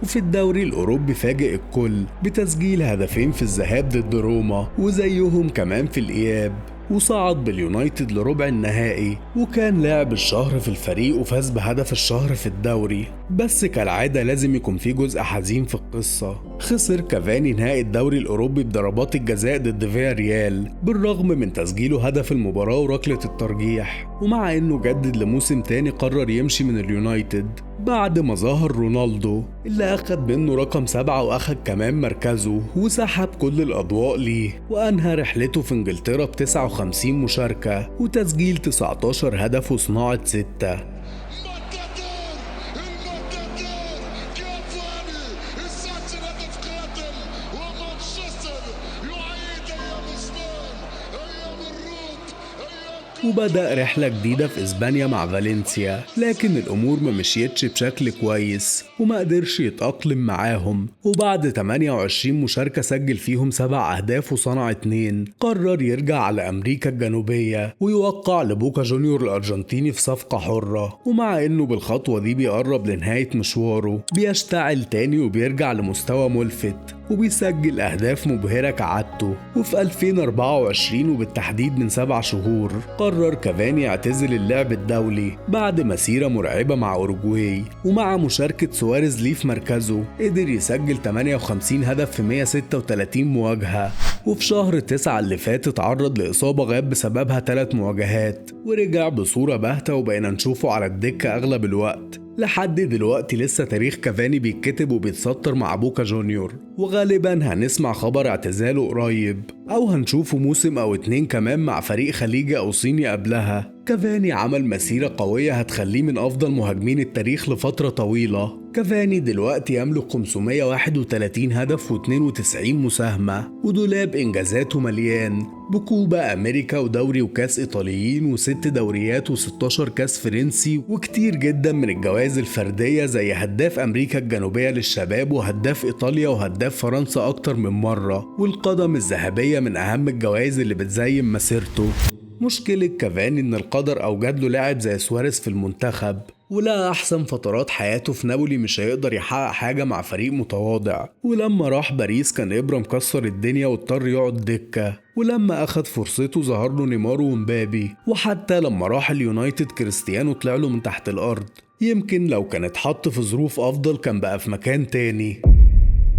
وفي الدوري الأوروبي فاجئ الكل بتسجيل هدفين في الذهاب ضد روما وزيهم كمان في الإياب، وصعد باليونايتد لربع النهائي، وكان لاعب الشهر في الفريق وفاز بهدف الشهر في الدوري. بس كالعادة لازم يكون في جزء حزين في القصة. خسر كافاني نهائي الدوري الأوروبي بضربات الجزاء ضد فياريال بالرغم من تسجيله هدف المباراة وركلة الترجيح، ومع انه جدد لموسم تاني قرر يمشي من اليونايتد بعد ما ظهر رونالدو اللي أخد منه رقم 7 وأخد كمان مركزه وسحب كل الأضواء ليه، وأنهى رحلته في إنجلترا ب59 مشاركة وتسجيل 19 هدف وصناعة 6. وبدأ رحلة جديدة في إسبانيا مع فالنسيا، لكن الأمور ما مشيتش بشكل كويس وما قدرش يتأقلم معاهم، وبعد 28 مشاركة سجل فيهم 7 أهداف وصنع 2. قرر يرجع على أمريكا الجنوبية ويوقع لبوكا جونيور الأرجنتيني في صفقة حرة، ومع إنه بالخطوة دي بيقرب لنهاية مشواره بيشتعل تاني وبيرجع لمستوى ملفت وبيسجل أهداف مبهرة كعادته. وفي 2024 وبالتحديد من 7 شهور قرر كافاني يعتزل اللعب الدولي بعد مسيرة مرعبة مع أوروجواي، ومع مشاركة سواريز ليه في مركزه قدر يسجل 58 هدف في 136 مواجهة. وفي شهر 9 اللي فات اتعرض لإصابة غاب بسببها 3 مواجهات ورجع بصورة باهتة وبقينا نشوفه على الدكة أغلب الوقت. لحد دلوقتي لسه تاريخ كافاني بيتكتب وبيتسطر مع بوكا جونيور، وغالبا هنسمع خبر اعتزاله قريب أو هنشوفه موسم أو 2 كمان مع فريق خليجي أو صيني قبلها. كافاني عمل مسيرة قوية هتخليه من أفضل مهاجمين التاريخ لفترة طويلة. كافاني دلوقتي يملك 531 هدف و92 مساهمة ودولاب إنجازاته مليان بكوبا أمريكا ودوري وكاس إيطاليين و6 دوريات و16 كاس فرنسي وكتير جدا من الجوائز الفردية زي هداف أمريكا الجنوبية للشباب وهداف إيطاليا وهداف فرنسا أكتر من مرة، والقدم الذهبية من أهم الجوائز اللي بتزين مسيرته. مشكلة كافاني إن القدر أوجد له لاعب زي سواريز في المنتخب، ولقى أحسن فترات حياته في نابولي مش هيقدر يحقق حاجة مع فريق متواضع، ولما راح باريس كان إبرة مكسر الدنيا واضطر يقعد دكة، ولما أخد فرصته ظهر له نيمار ومبابي، وحتى لما راح اليونايتد كريستيانو طلع له من تحت الأرض. يمكن لو كان اتحط في ظروف أفضل كان بقى في مكان تاني.